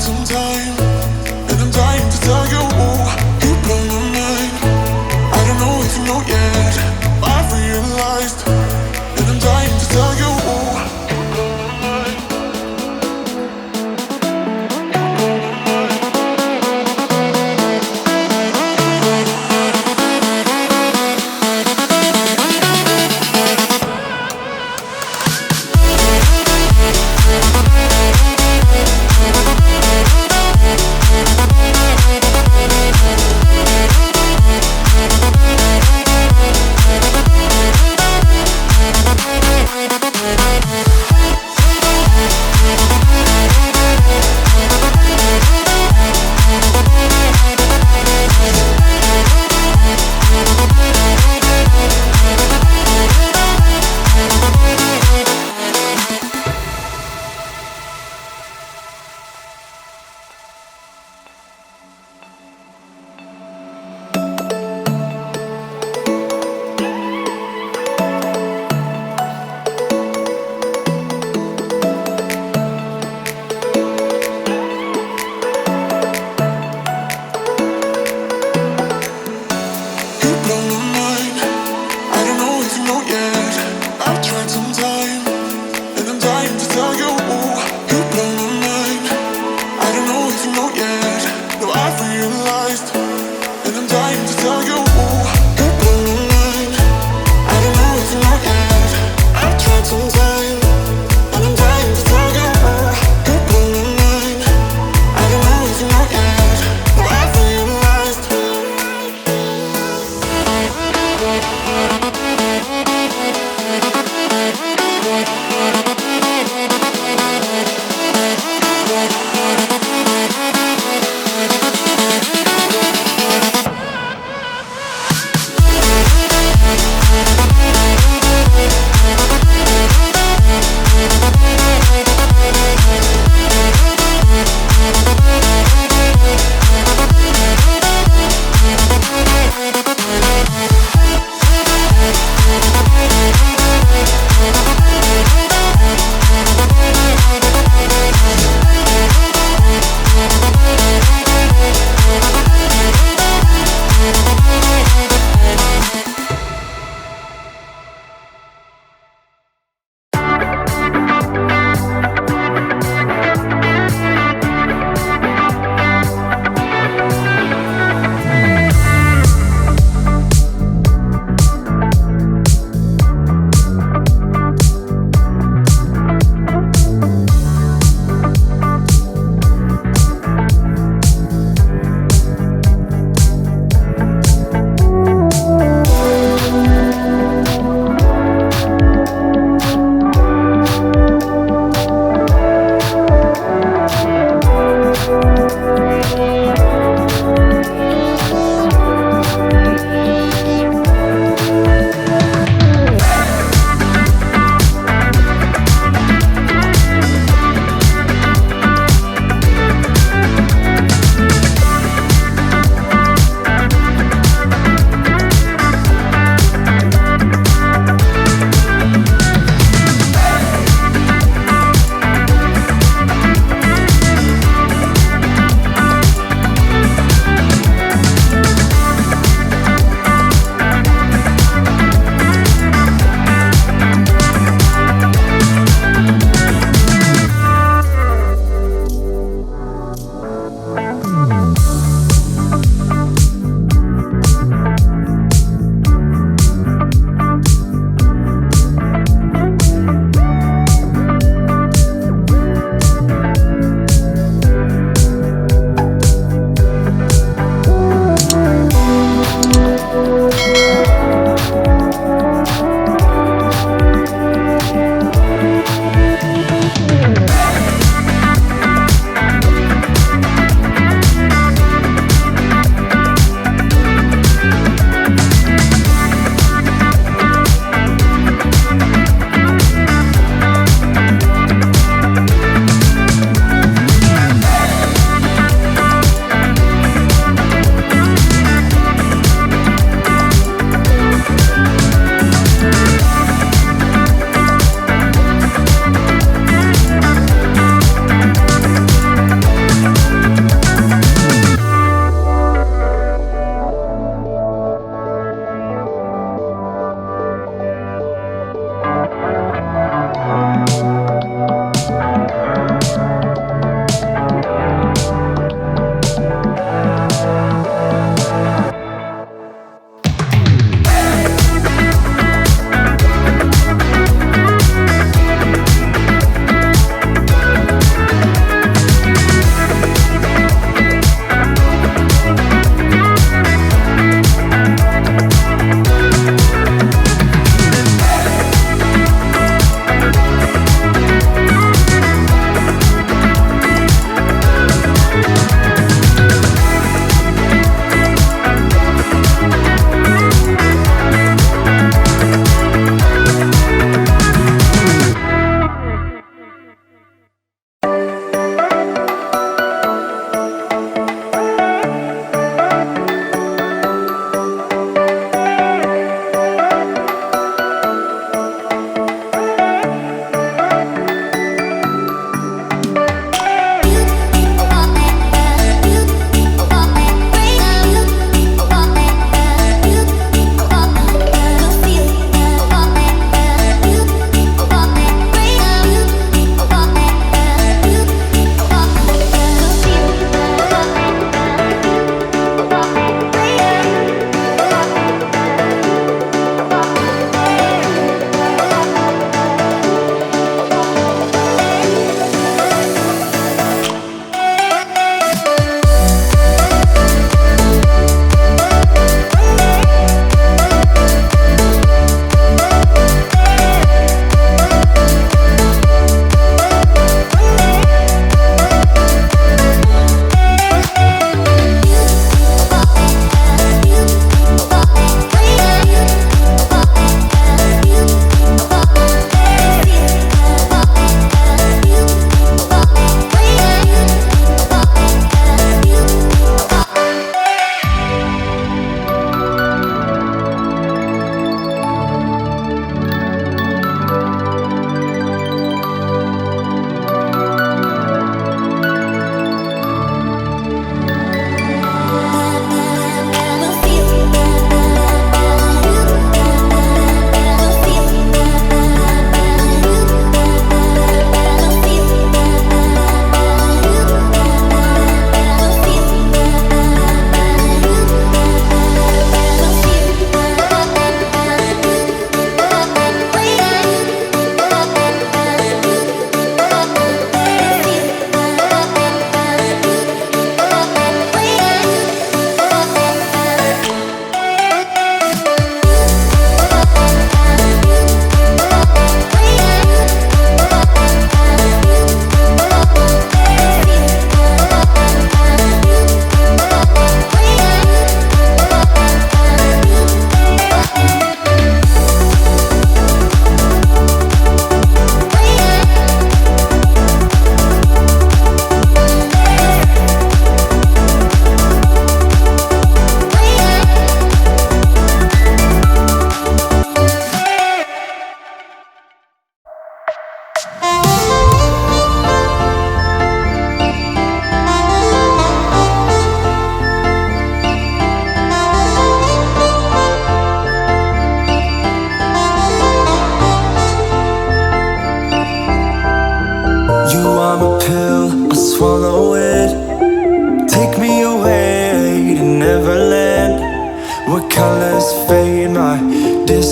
some time, and I'm dying to tell you, you blow my mind. I don't know if you know yet, I've realized, and I'm dying to tell you, you blow my mind.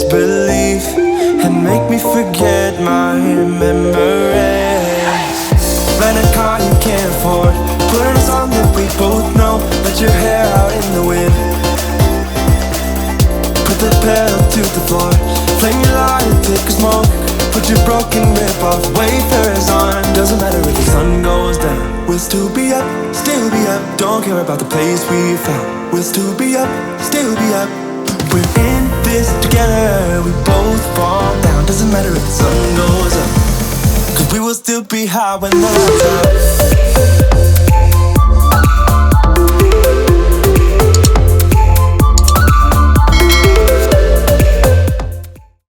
disbelief and make me forget my memories. Rent a car you can't afford, put on a song that we both know, let your hair out in the wind, put the pedal to the floor, flame your light and take a smoke, put your broken rip-off wafers on. Doesn't matter if the sun goes down, we'll still be up, still be up. Don't care about the place we found, we'll still be up, still be up. We're in this together, we both fall down. Doesn't matter if the sun goes up, 'cause we will still be high when the lights out.